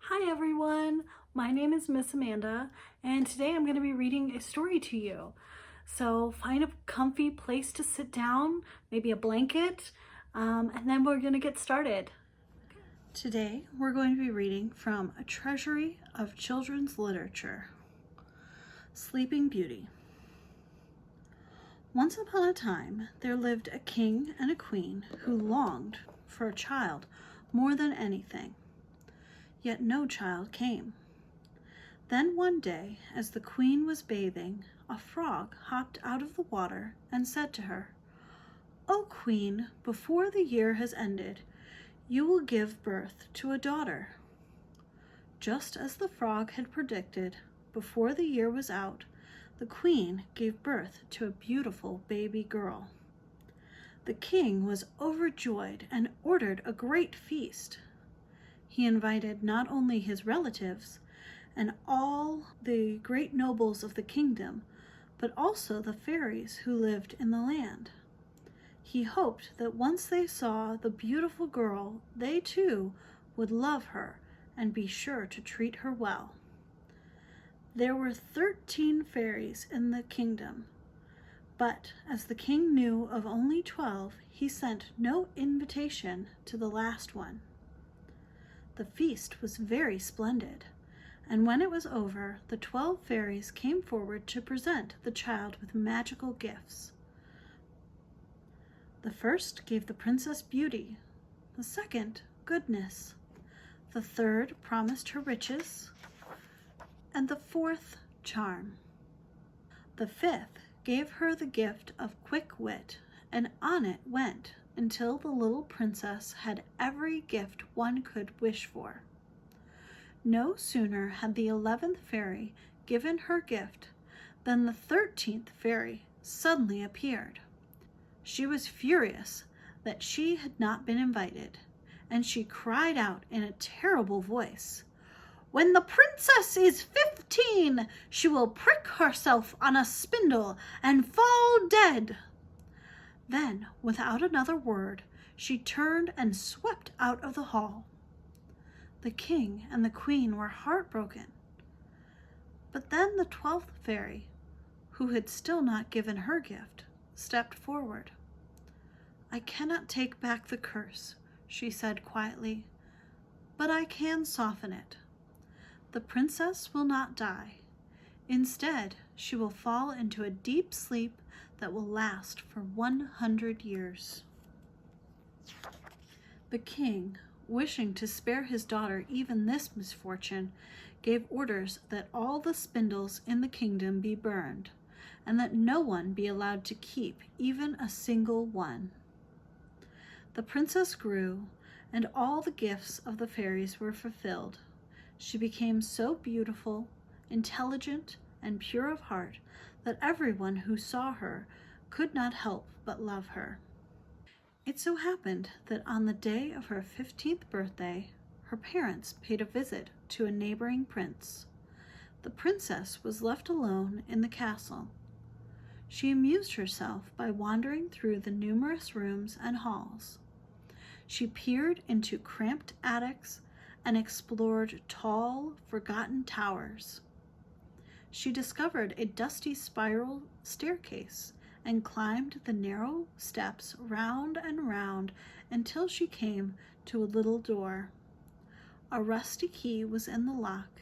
Hi everyone, my name is Miss Amanda, and today I'm going to be reading a story to you. So find a comfy place to sit down, maybe a blanket, and then we're going to get started. Today we're going to be reading from a treasury of children's literature, Sleeping Beauty. Once upon a time there lived a king and a queen who longed for a child more than anything. Yet no child came. Then one day, as the queen was bathing, a frog hopped out of the water and said to her, "O queen, before the year has ended, you will give birth to a daughter." Just as the frog had predicted, before the year was out, the queen gave birth to a beautiful baby girl. The king was overjoyed and ordered a great feast. He invited not only his relatives and all the great nobles of the kingdom, but also the fairies who lived in the land. He hoped that once they saw the beautiful girl, they too would love her and be sure to treat her well. There were 13 fairies in the kingdom, but as the king knew of only 12, he sent no invitation to the last one. The feast was very splendid, and when it was over, the 12 fairies came forward to present the child with magical gifts. The first gave the princess beauty, the second goodness, the third promised her riches, and the fourth charm. The fifth gave her the gift of quick wit, and on it went until the little princess had every gift one could wish for. No sooner had the 11th fairy given her gift than the 13th fairy suddenly appeared. She was furious that she had not been invited, and she cried out in a terrible voice, "When the princess is 15, she will prick herself on a spindle and fall dead." Then, without another word, she turned and swept out of the hall. The king and the queen were heartbroken. But then the 12th fairy, who had still not given her gift, stepped forward. "I cannot take back the curse," she said quietly, "but I can soften it. The princess will not die. Instead, she will fall into a deep sleep that will last for 100 years. The king, wishing to spare his daughter even this misfortune, gave orders that all the spindles in the kingdom be burned, and that no one be allowed to keep even a single one. The princess grew, and all the gifts of the fairies were fulfilled. She became so beautiful, intelligent, and pure of heart that everyone who saw her could not help but love her. It so happened that on the day of her 15th birthday, her parents paid a visit to a neighboring prince. The princess was left alone in the castle. She amused herself by wandering through the numerous rooms and halls. She peered into cramped attics and explored tall, forgotten towers. She discovered a dusty spiral staircase and climbed the narrow steps round and round until she came to a little door. A rusty key was in the lock,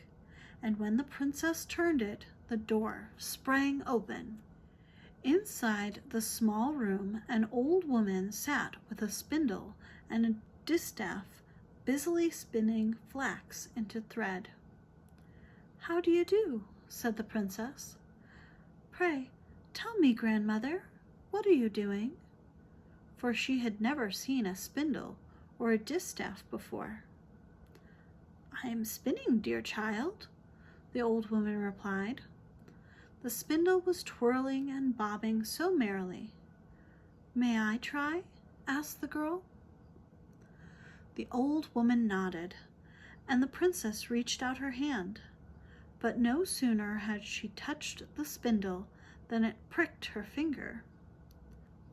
and when the princess turned it, the door sprang open. Inside the small room, an old woman sat with a spindle and a distaff, busily spinning flax into thread. "How do you do?" said the princess. "Pray, tell me, grandmother, what are you doing?" For she had never seen a spindle or a distaff before. "I am spinning, dear child," the old woman replied. The spindle was twirling and bobbing so merrily. "May I try?" asked the girl. The old woman nodded, and the princess reached out her hand. But no sooner had she touched the spindle than it pricked her finger.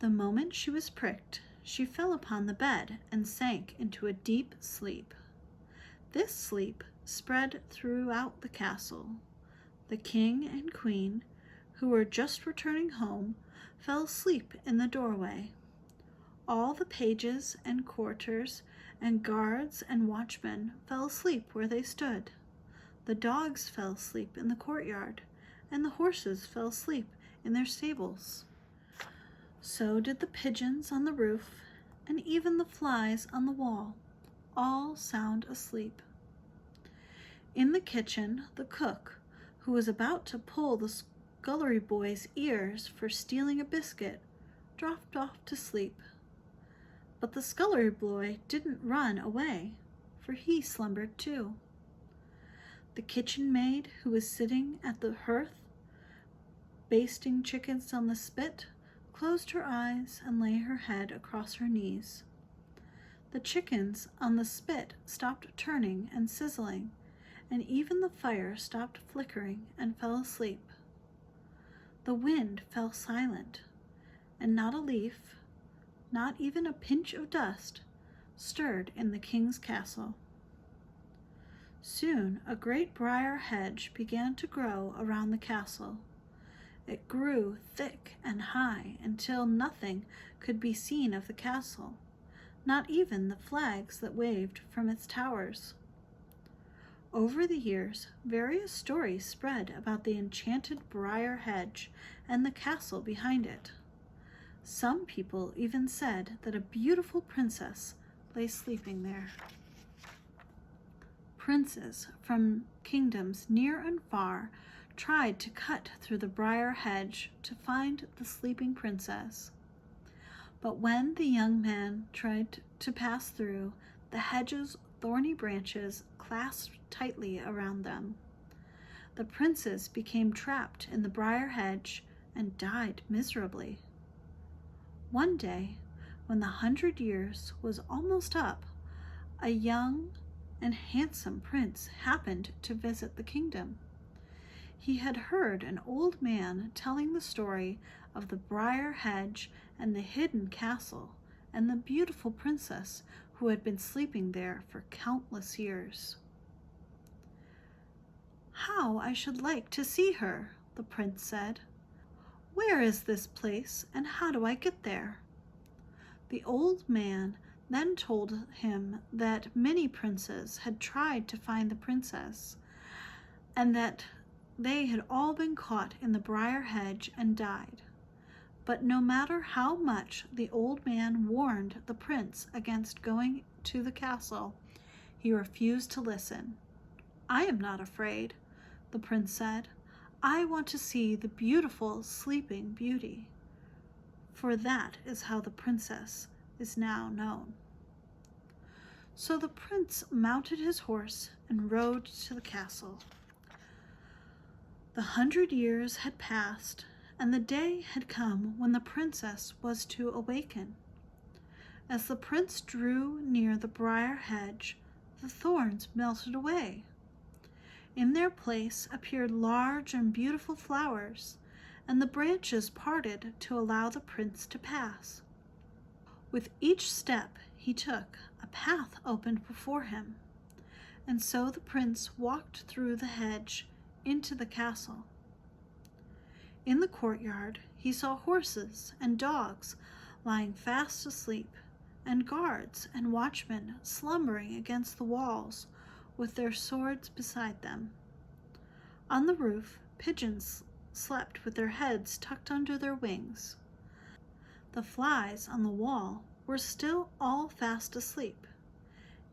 The moment she was pricked, she fell upon the bed and sank into a deep sleep. This sleep spread throughout the castle. The king and queen, who were just returning home, fell asleep in the doorway. All the pages and courtiers and guards and watchmen fell asleep where they stood. The dogs fell asleep in the courtyard, and the horses fell asleep in their stables. So did the pigeons on the roof, and even the flies on the wall, all sound asleep. In the kitchen, the cook, who was about to pull the scullery boy's ears for stealing a biscuit, dropped off to sleep. But the scullery boy didn't run away, for he slumbered too. The kitchen maid, who was sitting at the hearth, basting chickens on the spit, closed her eyes and lay her head across her knees. The chickens on the spit stopped turning and sizzling, and even the fire stopped flickering and fell asleep. The wind fell silent, and not a leaf, not even a pinch of dust, stirred in the king's castle. Soon a great briar hedge began to grow around the castle. It grew thick and high until nothing could be seen of the castle, not even the flags that waved from its towers. Over the years, various stories spread about the enchanted briar hedge and the castle behind it. Some people even said that a beautiful princess lay sleeping there. Princes from kingdoms near and far tried to cut through the briar hedge to find the sleeping princess. But when the young man tried to pass through, the hedge's thorny branches clasped tightly around them. The princes became trapped in the briar hedge and died miserably. One day, when the 100 years was almost up, a young and handsome prince happened to visit the kingdom. He had heard an old man telling the story of the briar hedge and the hidden castle and the beautiful princess who had been sleeping there for countless years. "How I should like to see her," the prince said. "Where is this place, and how do I get there?" The old man then told him that many princes had tried to find the princess, and that they had all been caught in the briar hedge and died. But no matter how much the old man warned the prince against going to the castle, he refused to listen. "I am not afraid," the prince said. "I want to see the beautiful sleeping beauty." For that is how the princess is now known. So the prince mounted his horse and rode to the castle. The 100 years had passed, and the day had come when the princess was to awaken. As the prince drew near the briar hedge, the thorns melted away. In their place appeared large and beautiful flowers, and the branches parted to allow the prince to pass. With each step he took, a path opened before him, and so the prince walked through the hedge into the castle. In the courtyard he saw horses and dogs lying fast asleep, and guards and watchmen slumbering against the walls with their swords beside them. On the roof, pigeons slept with their heads tucked under their wings. The flies on the wall were still all fast asleep.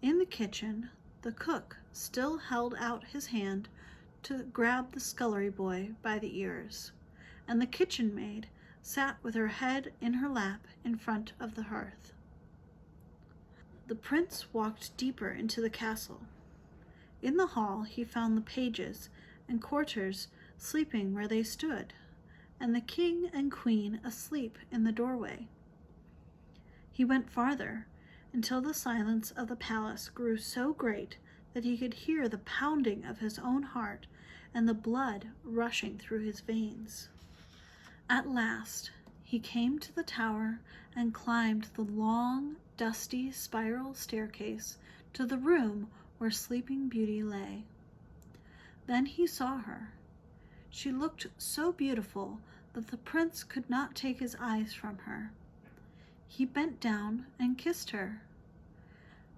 In the kitchen, the cook still held out his hand to grab the scullery boy by the ears, and the kitchen maid sat with her head in her lap in front of the hearth. The prince walked deeper into the castle. In the hall he found the pages and courtiers sleeping where they stood, and the king and queen asleep in the doorway. He went farther, until the silence of the palace grew so great that he could hear the pounding of his own heart and the blood rushing through his veins. At last, he came to the tower and climbed the long, dusty spiral staircase to the room where Sleeping Beauty lay. Then he saw her. She looked so beautiful that the prince could not take his eyes from her. He bent down and kissed her.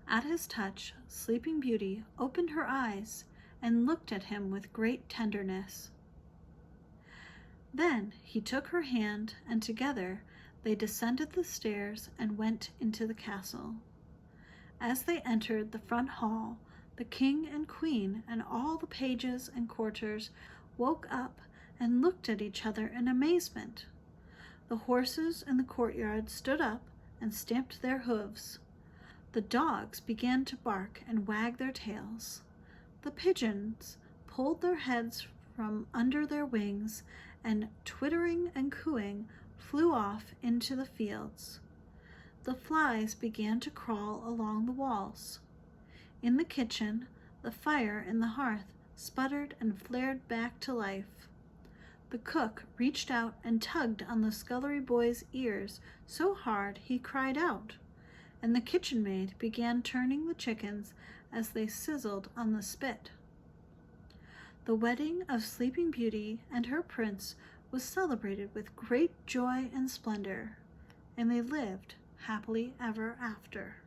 At his touch, Sleeping Beauty opened her eyes and looked at him with great tenderness. Then he took her hand, and together they descended the stairs and went into the castle. As they entered the front hall, the king and queen and all the pages and courtiers woke up and looked at each other in amazement. The horses in the courtyard stood up and stamped their hooves. The dogs began to bark and wag their tails. The pigeons pulled their heads from under their wings and, twittering and cooing, flew off into the fields. The flies began to crawl along the walls. In the kitchen, the fire in the hearth sputtered and flared back to life. The cook reached out and tugged on the scullery boy's ears so hard he cried out, and the kitchen maid began turning the chickens as they sizzled on the spit. The wedding of Sleeping Beauty and her prince was celebrated with great joy and splendor, and they lived happily ever after.